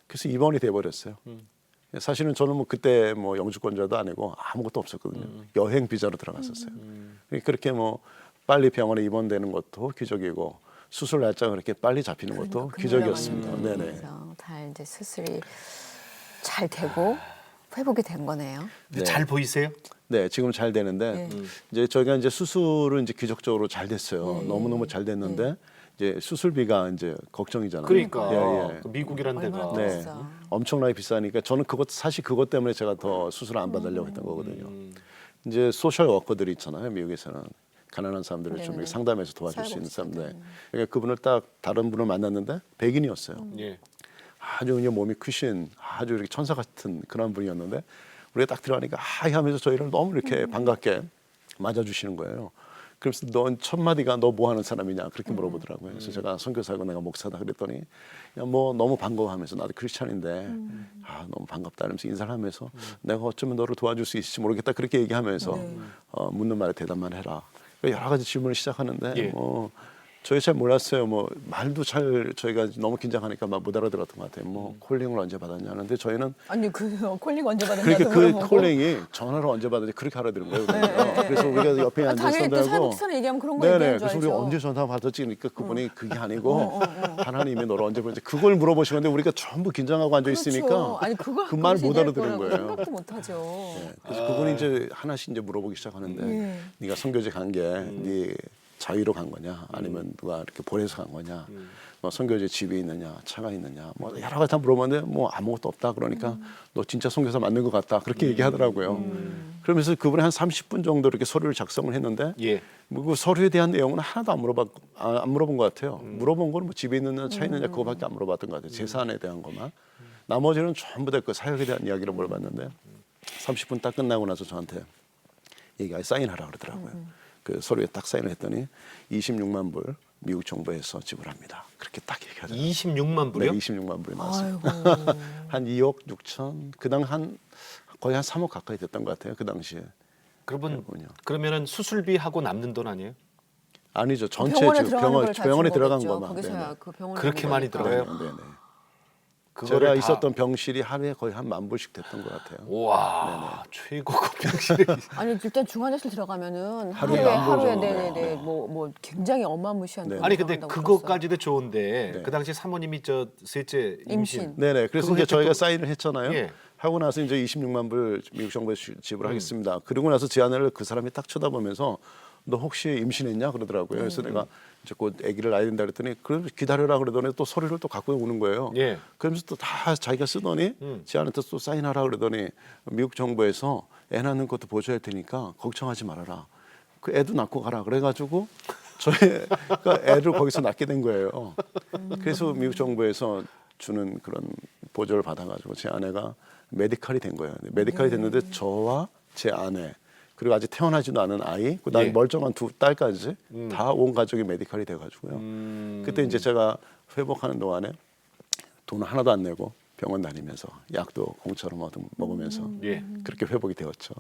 그래서 입원이 돼 버렸어요. 사실은 저는 뭐 그때 뭐 영주권자도 아니고 아무것도 없었거든요. 여행 비자로 들어갔었어요. 그렇게 뭐 빨리 병원에 입원되는 것도 기적이고 수술 날짜가 그렇게 빨리 잡히는 것도 그러니까 기적이었습니다. 금요일 네네. 그래서 다 이제 수술이 잘 되고 회복이 된 거네요. 네. 잘 보이세요? 네, 지금 잘 되는데 네. 이제 저희가 이제 수술은 이제 기적적으로 잘 됐어요. 너무너무 잘 됐는데 이제 수술비가 이제 걱정이잖아요. 그러니까 예, 예. 그 미국이란 얼마나 데가 네, 비싸. 엄청나게 비싸니까 저는 사실 그것 때문에 제가 더 수술을 안 받으려고 했던 거거든요. 이제 소셜 워커들이 있잖아요, 미국에서는 가난한 사람들을 좀 네네. 이렇게 상담해서 도와줄 수 살고 있는 사람들. 있을 때. 그러니까 그분을 딱 다른 분을 만났는데 백인이었어요. 예. 아주 그냥 몸이 크신 아주 이렇게 천사 같은 그런 분이었는데 우리가 딱 들어가니까 하이 하면서 저희를 너무 이렇게 반갑게 맞아주시는 거예요. 그래서 넌 첫 마디가 너 뭐 하는 사람이냐 그렇게 물어보더라고요. 그래서 제가 선교사고 내가 목사다 그랬더니 야, 뭐 너무 반가워하면서 나도 크리스찬인데 아 너무 반갑다 하면서 인사를 하면서 내가 어쩌면 너를 도와줄 수 있을지 모르겠다 그렇게 얘기하면서 묻는 말에 대답만 해라. 여러 가지 질문을 시작하는데 예. 뭐 저희 잘 몰랐어요. 뭐 말도 잘 저희가 너무 긴장하니까 막 못 알아들었던 것 같아요. 뭐 콜링을 언제 받았냐 하는데 저희는 아니 그 콜링 언제 받았냐고 그러니까 그 물어보고. 콜링이 전화를 언제 받았지 그렇게 알아들은 거예요. 그러니까. 그래서 우리가 옆에 앉아 당연히 또 있었다고. 사복선에 얘기하면 그런 거 네네. 얘기하는 줄 그래서 우리 알죠. 언제 전화 받았지? 그러니까 그분이 그게 아니고 하나님이 너를 언제 보냈지? 그걸 물어보시는데 우리가 전부 긴장하고 앉아 있으니까 그렇죠. 아니 그거 그 말 못 얘기할 알아들은 거라고 거예요. 생각도 못 하죠. 네, 그래서 그분이 이제 하나씩 이제 물어보기 시작하는데 네가 선교제 간 게 네 자유로 간 거냐 아니면 누가 이렇게 보내서 간 거냐 뭐 선교제 집이 있느냐 차가 있느냐 뭐 여러 가지 다 물어봤는데 뭐 아무것도 없다 그러니까 너 진짜 선교사 맞는 것 같다 그렇게 얘기하더라고요. 그러면서 그분이 한 30분 정도 이렇게 서류를 작성을 했는데 예. 뭐 그 서류에 대한 내용은 하나도 안 물어본 것 같아요. 물어본 건 뭐 집에 있느냐 차 있느냐 그거밖에 안 물어봤던 것 같아요. 재산에 대한 것만. 나머지는 전부 다 그 사역에 대한 이야기를 물어봤는데 30분 딱 끝나고 나서 저한테 얘기가 사인하라 그러더라고요. 그 서류에 딱 사인을 했더니 26만 불 미국 정부에서 지불합니다. 그렇게 딱 얘기하더라고요. 26만 불이요? 네, 26만 불이 나왔습니다. 아이고. 한 2억 6천 그당 한 거의 한 3억 가까이 됐던 것 같아요. 그 당시에. 그러면은 수술비 하고 남는 돈 아니에요? 아니죠. 전체 병원에 지금 들어가는 걸다 병원에 준 들어간 거겠죠. 것만. 거기서야 그 병원에 그렇게 있는 많이 거니까. 들어가요? 네네. 그거를 제가 다- 있었던 병실이 하루에 거의 한 10,000불씩 됐던 것 같아요. 와 최고급 병실에 아니 일단 중환자실 들어가면은 하루에 하루에 안 보죠. 네네네 네. 뭐 굉장히 어마무시한 네. 돈이 아니 근데 들어간다고 그거까지도 좋은데 네. 그 당시 사모님이 저 셋째 임신 임신. 네네. 그래서 그거 이제 저희가 혜택도- 사인을 했잖아요. 예. 하고 나서 이제 26만 불 미국 정부에 지불하겠습니다. 그리고 나서 제 아내를 그 사람이 딱 쳐다보면서 너 혹시 임신했냐 그러더라고요. 그래서 내가 이제 곧 아기를 낳아야 된다 그랬더니 그럼 기다려라 그러더니 또 서류를 또 갖고 오는 거예요. 예. 그러면서 또 다 자기가 쓰더니 제한테 또 사인하라 그러더니 미국 정부에서 애 낳는 것도 보조할 테니까 걱정하지 말아라. 그 애도 낳고 가라. 그래가지고 저희가 애를 거기서 낳게 된 거예요. 그래서 미국 정부에서 주는 그런 보조를 받아가지고 제 아내가 메디칼이 된 거예요. 메디칼이 됐는데 저와 제 아내 그리고 아직 태어나지도 않은 아이, 그다음에 예. 멀쩡한 두 딸까지 다 온 가족이 메디칼이 돼가지고요. 그때 이제 제가 회복하는 동안에 돈 하나도 안 내고 병원 다니면서 약도 공짜로 먹으면서 예. 그렇게 회복이 되었죠.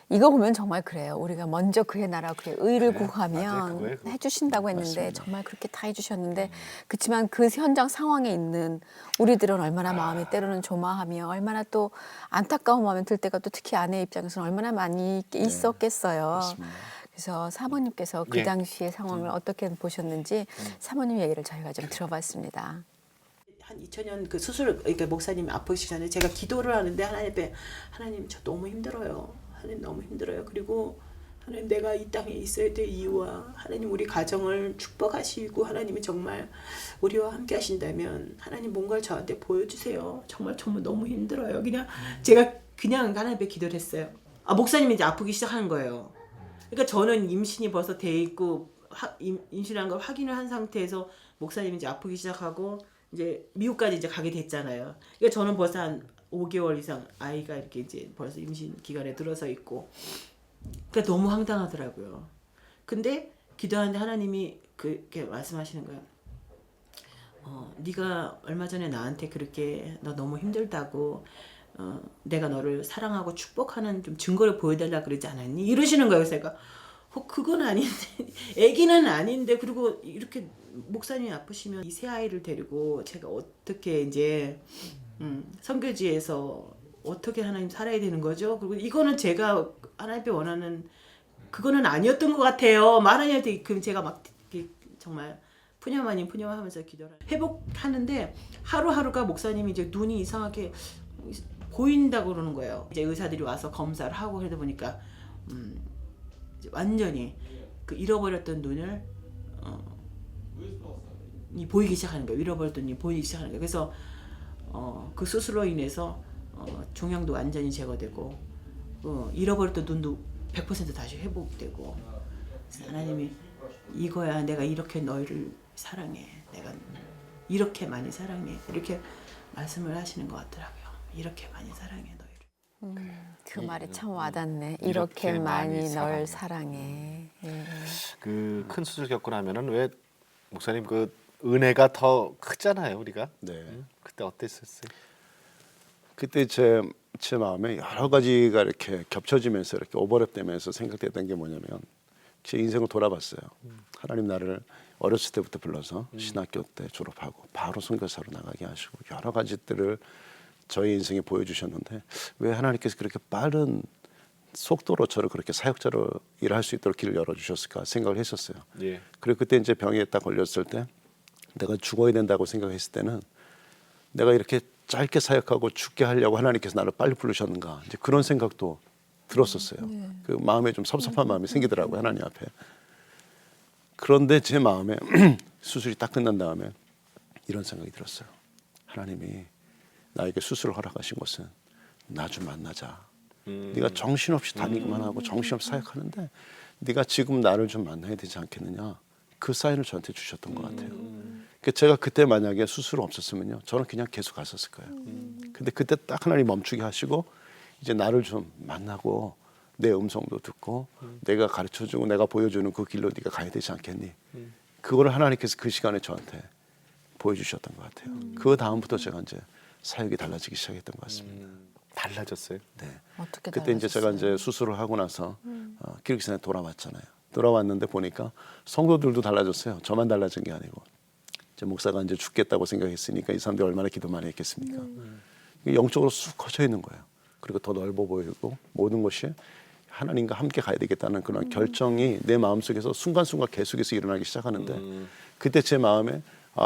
이거 보면 정말 그래요. 우리가 먼저 그의 나라 그의 의를 맞아요. 구하면 그거예요, 그거. 해주신다고 했는데 맞습니다. 정말 그렇게 다 해주셨는데 그렇지만 그 현장 상황에 있는 우리들은 얼마나 마음이 때로는 조마하며 얼마나 또 안타까운 마음이 들 때가 또 특히 아내 입장에서는 얼마나 많이 있었겠어요. 맞습니다. 그래서 사모님께서 그 예. 당시의 상황을 어떻게 보셨는지 사모님 얘기를 저희가 좀 들어봤습니다. 한 2000년 그 수술 그러니까 목사님이 아프시기 전에 제가 기도를 하는데 하나님 앞에 하나님 저 너무 힘들어요. 하나님 너무 힘들어요. 그리고 하나님 내가 이 땅에 있어야 될 이유와 하나님 우리 가정을 축복하시고 하나님이 정말 우리와 함께 하신다면 하나님 뭔가를 저한테 보여주세요. 정말 너무 힘들어요. 그냥 제가 그냥 하나님 앞에 기도를 했어요. 아 목사님이 이제 아프기 시작하는 거예요. 그러니까 저는 임신이 벌써 돼 있고 임신한 걸 확인을 한 상태에서 목사님이 이제 아프기 시작하고 이제 미국까지 이제 가게 됐잖아요. 그러니까 저는 벌써 한 5개월 이상 아이가 이렇게 이제 벌써 임신 기간에 들어서 있고, 그러니까 너무 황당하더라고요. 근데 기도하는데 하나님이 그렇게 말씀하시는 거예요. 네가 얼마 전에 나한테 그렇게 너 너무 힘들다고 내가 너를 사랑하고 축복하는 좀 증거를 보여달라 그러지 않았니? 이러시는 거예요. 그래서 제가 그건 아닌데 애기는 아닌데 그리고 이렇게 목사님이 아프시면 이 새 아이를 데리고 제가 어떻게 이제 선교지에서 어떻게 하나님 살아야 되는 거죠? 그리고 이거는 제가 하나님께 원하는 그거는 아니었던 것 같아요. 하나님한테 그럼 제가 막 정말 푸념 아닌 푸념 하면서 기도를 회복하는데 하루하루가 목사님이 이제 눈이 이상하게 보인다고 그러는 거예요. 이제 의사들이 와서 검사를 하고 그러다 보니까 이제 완전히 그 잃어버렸던 눈을 이 보이기 시작하는 거예요. 잃어버렸던 눈이 보이기 시작하는 거예요. 그래서 그 수술로 인해서 종양도 완전히 제거되고 잃어버렸던 눈도 100% 다시 회복되고 하나님이 이거야 내가 이렇게 너희를 사랑해. 내가 이렇게 많이 사랑해. 이렇게 말씀을 하시는 것 같더라고요. 이렇게 많이 사랑해 너희를. 그 말이 참 와닿네. 이렇게 이렇게 많이 많이 널 사랑해. 예. 그 큰 수술 겪고 나면은 왜 목사님 그 은혜가 더 크잖아요, 우리가. 네. 그때 어땠었어요? 그때 제 마음에 여러 가지가 이렇게 겹쳐지면서 이렇게 오버랩되면서 생각됐던 게 뭐냐면 제 인생을 돌아봤어요. 하나님 나를 어렸을 때부터 불러서 신학교 때 졸업하고 바로 선교사로 나가게 하시고 여러 가지들을 저희 인생에 보여주셨는데 왜 하나님께서 그렇게 빠른 속도로 저를 그렇게 사역자로 일할 수 있도록 길을 열어주셨을까 생각을 했었어요. 예. 그리고 그때 이제 병에 딱 걸렸을 때 내가 죽어야 된다고 생각했을 때는 내가 이렇게 짧게 사역하고 죽게 하려고 하나님께서 나를 빨리 부르셨는가 이제 그런 생각도 들었었어요. 그 마음에 좀 섭섭한 마음이 생기더라고요. 하나님 앞에. 그런데 제 마음에 수술이 딱 끝난 다음에 이런 생각이 들었어요. 하나님이 나에게 수술을 허락하신 것은 나 좀 만나자. 네가 정신없이 다니기만 하고 정신없이 사역하는데 네가 지금 나를 좀 만나야 되지 않겠느냐. 그 사인을 저한테 주셨던 것 같아요. 그러니까 제가 그때 만약에 수술 없었으면요, 저는 그냥 계속 갔었을 거예요. 근데 그때 딱 하나님 멈추게 하시고 이제 나를 좀 만나고 내 음성도 듣고 내가 가르쳐주고 내가 보여주는 그 길로 네가 가야 되지 않겠니? 그거를 하나님께서 그 시간에 저한테 보여주셨던 것 같아요. 그 다음부터 제가 이제 사역이 달라지기 시작했던 것 같습니다. 달라졌어요. 네. 어떻게 그때 이제 제가 달라졌어요? 이제 수술을 하고 나서 키르기스탄에 돌아왔잖아요. 돌아왔는데 보니까 성도들도 달라졌어요. 저만 달라진 게 아니고 이제 목사가 이제 죽겠다고 생각했으니까 이 사람들이 얼마나 기도 많이 했겠습니까? 영적으로 쑥 커져 있는 거예요. 그리고 더 넓어 보이고 모든 것이 하나님과 함께 가야 되겠다는 그런 결정이 내 마음속에서 순간순간 계속해서 일어나기 시작하는데 그때 제 마음에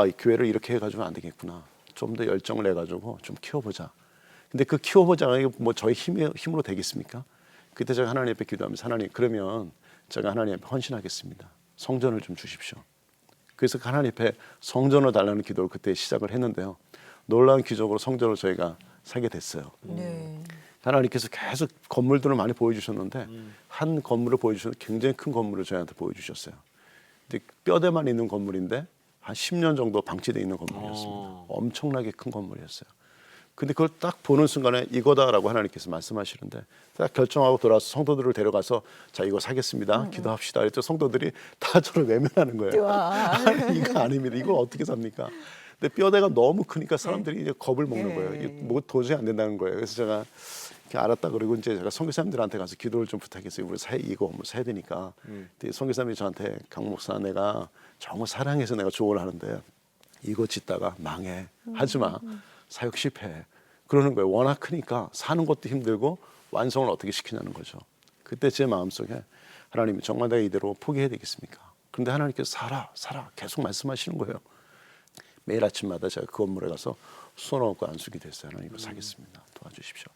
이 교회를 이렇게 해가지고 안 되겠구나. 좀 더 열정을 내가지고 좀 키워보자. 근데 그 키워보자가 뭐 저희 힘으로 되겠습니까? 그때 제가 하나님 앞에 기도하면서 하나님 그러면 제가 하나님 앞에 헌신하겠습니다. 성전을 좀 주십시오. 그래서 하나님 앞에 성전을 달라는 기도를 그때 시작을 했는데요. 놀라운 기적으로 성전을 저희가 사게 됐어요. 네. 하나님께서 계속 건물들을 많이 보여주셨는데 한 건물을 보여주셨는데 굉장히 큰 건물을 저희한테 보여주셨어요. 근데 뼈대만 있는 건물인데 한 10년 정도 방치되어 있는 건물이었습니다. 엄청나게 큰 건물이었어요. 근데 그걸 딱 보는 순간에 이거다라고 하나님께서 말씀하시는데 딱 결정하고 돌아와서 성도들을 데려가서 자 이거 사겠습니다. 기도합시다. 그랬더니 성도들이 다 저를 외면하는 거예요. 우와. 아니, 이거 아닙니다. 이걸 어떻게 삽니까? 근데 뼈대가 너무 크니까 사람들이 이제 겁을 먹는 거예요. 이게 뭐 도저히 안 된다는 거예요. 그래서 제가 이렇게 알았다 그러고 이제 제가 선교사님들한테 가서 기도를 좀 부탁했어요. 우리 이거 뭐 사야 되니까. 근데 선교사님이 저한테 강 목사 내가 정말 사랑해서 내가 조언을 하는데 이거 짓다가 망해. 하지 마. 사역 실패해. 그러는 거예요. 워낙 크니까 사는 것도 힘들고 완성을 어떻게 시키냐는 거죠. 그때 제 마음속에 하나님이 정말 내가 이대로 포기해야 되겠습니까? 그런데 하나님께서 살아 계속 말씀하시는 거예요. 매일 아침마다 제가 그 건물에 가서 손 얹고 안수기 됐어요. 하나님 이거 사겠습니다. 도와주십시오.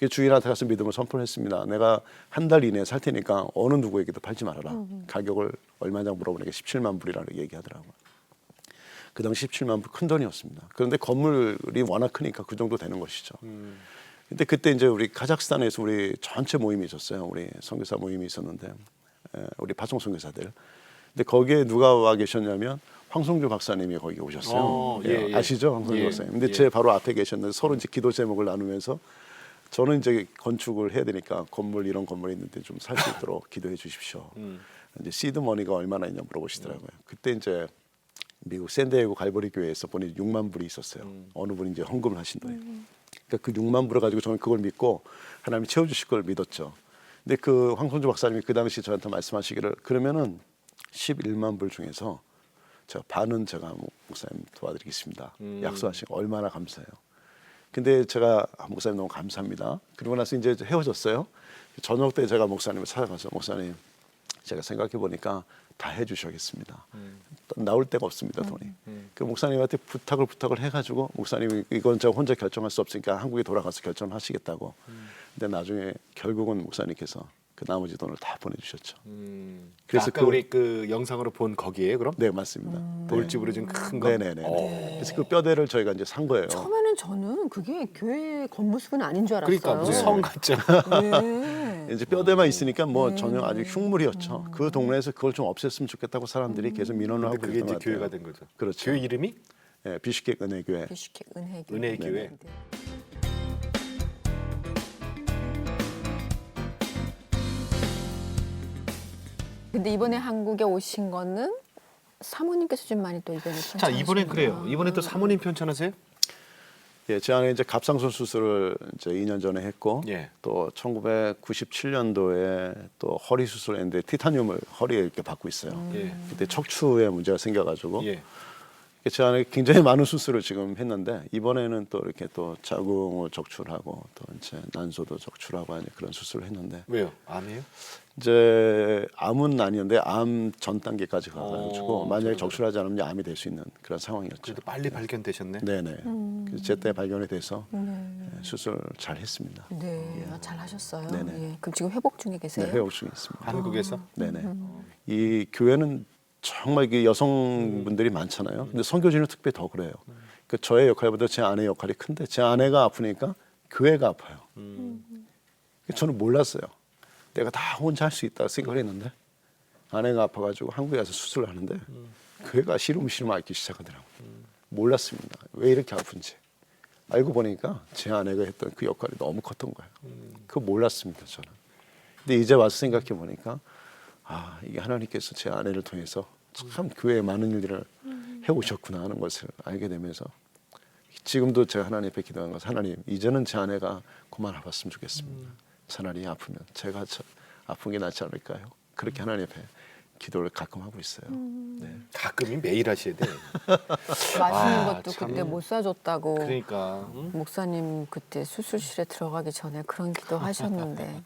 주인한테 가서 믿음을 선포했습니다. 내가 한 달 이내에 살 테니까 어느 누구에게도 팔지 말아라. 가격을 얼마냐고 물어보니까 17만 불이라고 얘기하더라고요. 그 당시 17만 불 큰 돈이었습니다. 그런데 건물이 워낙 크니까 그 정도 되는 것이죠. 근데 그때 이제 우리 카자흐스탄에서 우리 전체 모임이 있었어요. 우리 선교사 모임이 있었는데 우리 파송 선교사들. 근데 거기에 누가 와 계셨냐면 황성주 박사님이 거기 오셨어요. 예. 아시죠, 황성주 예. 박사님. 근데 예. 제 바로 앞에 계셨는데 서로 이제 기도 제목을 나누면서 저는 이제 건축을 해야 되니까 건물 이런 건물이 있는데 좀 살 수 있도록 기도해 주십시오. 이제 시드 머니가 얼마나 있냐 물어보시더라고요. 그때 이제 미국 샌디에고 갈보리 교회에서 보니 6만 불이 있었어요. 어느 분이 이제 헌금을 하신 거예요. 그러니까 그 6만 불을 가지고 저는 그걸 믿고 하나님이 채워주실 걸 믿었죠. 근데 그 황성주 박사님이 그 당시 저한테 말씀하시기를 그러면은 11만 불 중에서 제가 반은 제가 목사님 도와드리겠습니다. 약속하시고 얼마나 감사해요. 근데 제가 목사님 너무 감사합니다. 그러고 나서 이제 헤어졌어요. 저녁 때 제가 목사님을 찾아가서 목사님 제가 생각해 보니까 다 해주셔야겠습니다. 나올 데가 없습니다 돈이. 그 목사님한테 부탁을 해가지고 목사님이 이건 제가 혼자 결정할 수 없으니까 한국에 돌아가서 결정하시겠다고. 근데 나중에 결국은 목사님께서 그 나머지 돈을 다 보내주셨죠. 그래서 아까 우리 그 영상으로 본 거기에 그럼 네 맞습니다. 돌집으로 좀 큰 거. 네네네. 그래서 그 뼈대를 저희가 이제 산 거예요. 처음에는 저는 그게 교회 겉모습은 아닌 줄 알았어요. 그러니까 무슨 성 같죠. 네. 이제 뼈대만 있으니까 뭐 전혀 아주 흉물이었죠. 그 동네에서 그걸 좀 없앴으면 좋겠다고 사람들이 계속 민원을 하고 그게 그랬던 이제 것 같아요. 교회가 된 거죠. 그렇죠. 교회 이름이 예, 비슈케크 은혜교회. 비슈케 은혜교회. 은혜교회. 네. 근데 이번에 한국에 오신 거는 사모님께서 좀 많이 또 이번에 자 편찮으시구나. 이번엔 그래요. 이번에 또 사모님 편찮으세요? 예, 제 안에 이제 갑상선 수술을 이제 2년 전에 했고 예. 또 1997년도에 또 허리 수술했는데 티타늄을 허리에 이렇게 받고 있어요. 예. 그때 척추에 문제가 생겨가지고 예. 제 안에 굉장히 많은 수술을 지금 했는데 이번에는 또 이렇게 또 자궁을 적출하고 또 이제 난소도 적출하고 하는 그런 수술을 했는데 왜요? 암이에요? 이제 암은 아니었는데 암 전 단계까지 가가지고 만약에 그러네. 적출하지 않으면 암이 될 수 있는 그런 상황이었죠. 그래도 빨리 발견되셨네. 네네. 그래서 제때 발견이 돼서 수술 잘 했습니다. 네, 잘 하셨어요. 네네. 예. 그럼 지금 회복 중에 계세요? 네, 회복 중에 있습니다. 한국에서 네네. 이 교회는 정말 이게 여성분들이 많잖아요. 근데 선교지는 특별히 더 그래요. 그 저의 역할보다 제 아내의 역할이 큰데 제 아내가 아프니까 교회가 아파요. 저는 몰랐어요. 내가 다 혼자 할 수 있다 생각을 했는데 아내가 아파가지고 한국에 가서 수술을 하는데 교회가 시름시름 앓기 시작하더라고요. 몰랐습니다. 왜 이렇게 아픈지. 알고 보니까 제 아내가 했던 그 역할이 너무 컸던 거예요. 그거 몰랐습니다, 저는. 근데 이제 와서 생각해 보니까 아, 이게 하나님께서 제 아내를 통해서 참 교회에 많은 일들을 해오셨구나 하는 것을 알게 되면서 지금도 제가 하나님 앞에 기도하는 것은 하나님, 이제는 제 아내가 그만 아팠으면 좋겠습니다. 차라리 아프면 제가 아픈 게 낫지 않을까요? 그렇게 하나님 앞에 기도를 가끔 하고 있어요. 네. 가끔이 매일 하셔야 돼. 맛있는 아, 것도 참. 그때 못 사줬다고. 그러니까 목사님 그때 수술실에 들어가기 전에 그런 기도 하셨는데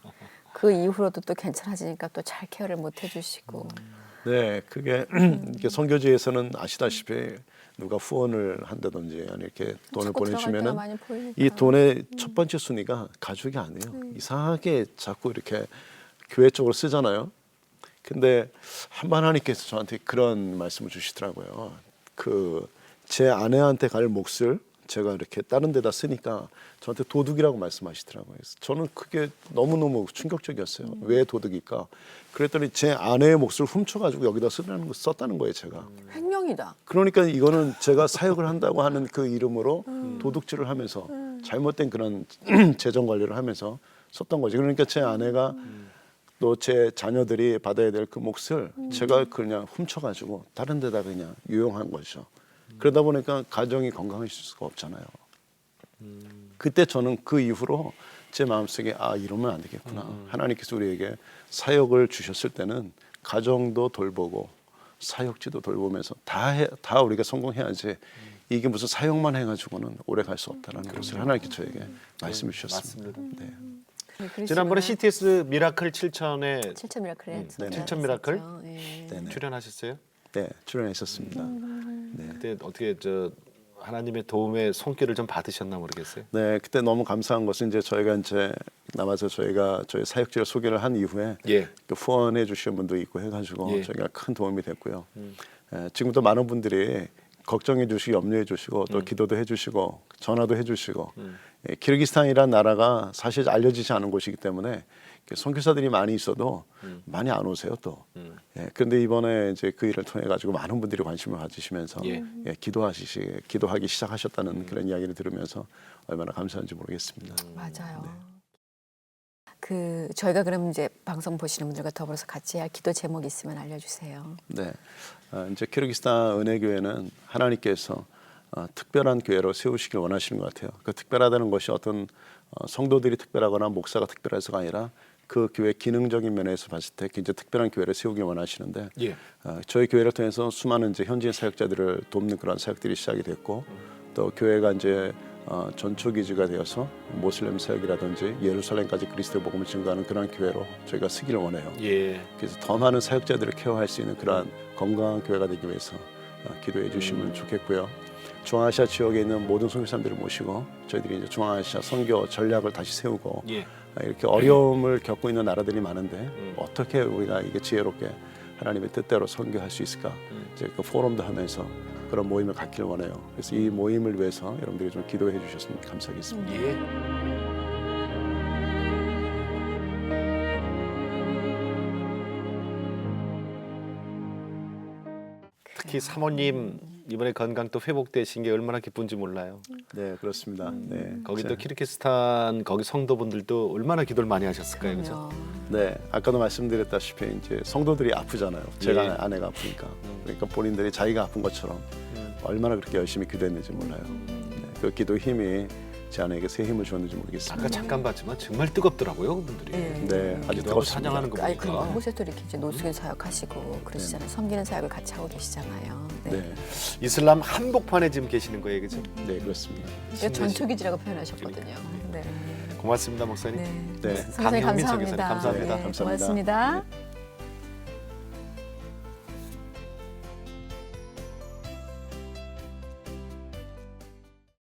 그 이후로도 또 괜찮아지니까 또 잘 케어를 못 해주시고. 네, 그게 이게 선교지에서는 아시다시피 누가 후원을 한다든지 아니 이렇게 돈을 자꾸 들어갈 때가 보내주면은 많이 보이니까. 이 돈의 첫 번째 순위가 가족이 아니에요. 이상하게 자꾸 이렇게 교회 쪽으로 쓰잖아요. 근데 한번 하나님께서 저한테 그런 말씀을 주시더라고요. 그 제 아내한테 갈 몫을 제가 이렇게 다른 데다 쓰니까 저한테 도둑이라고 말씀하시더라고요. 그래서 저는 그게 너무너무 충격적이었어요. 왜 도둑일까? 그랬더니 제 아내의 몫을 훔쳐가지고 여기다 썼다는 거예요, 제가. 횡령이다. 그러니까 이거는 제가 사역을 한다고 하는 그 이름으로 도둑질을 하면서 잘못된 그런 재정 관리를 하면서 썼던 거지. 그러니까 제 아내가 또 제 자녀들이 받아야 될 그 몫을 제가 그냥 훔쳐가지고 다른 데다 그냥 유용한 거죠. 그러다 보니까 가정이 건강해질 수가 없잖아요. 그때 저는 그 이후로 제 마음속에 아 이러면 안 되겠구나. 하나님께서 우리에게 사역을 주셨을 때는 가정도 돌보고 사역지도 돌보면서 다 우리가 성공해야지 이게 무슨 사역만 해가지고는 오래 갈 수 없다는 것을 하나님께서 저에게 말씀해 주셨습니다. 네. 네, 지난번에 CTS 미라클 7천에 7천 미라클에 네네. 7천 미라클? 네. 네네. 출연하셨어요? 네, 출연했었습니다. 네. 그때 어떻게 하나님의 도움의 손길을 좀 받으셨나 모르겠어요. 네, 그때 너무 감사한 것은 이제 저희가 이제 남아서 저희가 저희 사역지를 소개를 한 이후에 예. 그 후원해 주시는 분도 있고 해가지고 예. 저희가 큰 도움이 됐고요. 지금도 많은 분들이 걱정해 주시고 염려해 주시고 또 기도도 해 주시고 전화도 해 주시고 예, 키르기스탄이라는 나라가 사실 알려지지 않은 곳이기 때문에 선교사들이 많이 있어도 많이 안 오세요 또. 예, 그런데 이번에 이제 그 일을 통해 가지고 많은 분들이 관심을 가지시면서 예. 기도하기 시작하셨다는 그런 이야기를 들으면서 얼마나 감사한지 모르겠습니다. 맞아요. 그 저희가 그럼 이제 방송 보시는 분들과 더불어서 같이 할 기도 제목 있으면 알려주세요. 네, 이제 키르기스탄 은혜교회는 하나님께서 특별한 교회로 세우시길 원하시는 것 같아요. 그 특별하다는 것이 어떤 성도들이 특별하거나 목사가 특별해서가 아니라 그 교회 기능적인 면에서 봤을 때 굉장히 특별한 교회를 세우길 원하시는데 예. 저희 교회를 통해서 수많은 이제 현지인 사역자들을 돕는 그런 사역들이 시작이 됐고 또 교회가 이제 전초 기지가 되어서 모슬렘 사역이라든지 예루살렘까지 그리스도의 복음을 증거하는 그런 교회로 저희가 쓰기를 원해요. 예. 그래서 더 많은 사역자들을 케어할 수 있는 그러한 건강한 교회가 되기 위해서 기도해 주시면 좋겠고요. 중앙아시아 지역에 있는 모든 선교사님들을 모시고 저희들이 이제 중앙아시아 선교 전략을 다시 세우고 예. 이렇게 어려움을 겪고 있는 나라들이 많은데 어떻게 우리가 이게 지혜롭게 하나님의 뜻대로 선교할 수 있을까? 이제 그 포럼도 하면서 그런 모임을 갖기를 원해요. 그래서 이 모임을 위해서 여러분들이 좀 기도해 주셨으면 감사하겠습니다. 예. 특히 사모님 이번에 건강 또 회복되신 게 얼마나 기쁜지 몰라요. 네, 그렇습니다. 네, 거기 또 키르기스탄 거기 성도분들도 얼마나 기도를 많이 하셨을까요, 그죠? 네, 아까도 말씀드렸다시피 이제 성도들이 아프잖아요. 제가 예. 아내가 아프니까. 그러니까 본인들이 자기가 아픈 것처럼 얼마나 그렇게 열심히 기도했는지 몰라요. 네, 그 기도 힘이 제 아내에게 새 힘을 주었는지 모르겠습니다. 아까 잠깐 봤지만 정말 뜨겁더라고요, 그분들이. 네, 아주 기도하고 뜨겁습니다. 찬양하는 거 아니 보니까. 그곳에도 이렇게 이제 노숙인 사역하시고 그러시잖아요. 섬기는 사역을 같이 하고 계시잖아요. 네. 네, 이슬람 한복판에 지금 계시는 거예요, 그죠? 네, 그렇습니다. 이게 전초기지라고 표현하셨거든요. 네. 고맙습니다, 목사님. 네. 네. 선생님 강형민 감사합니다. 선교사님, 감사합니다. 네, 감사합니다. 고맙습니다. 네.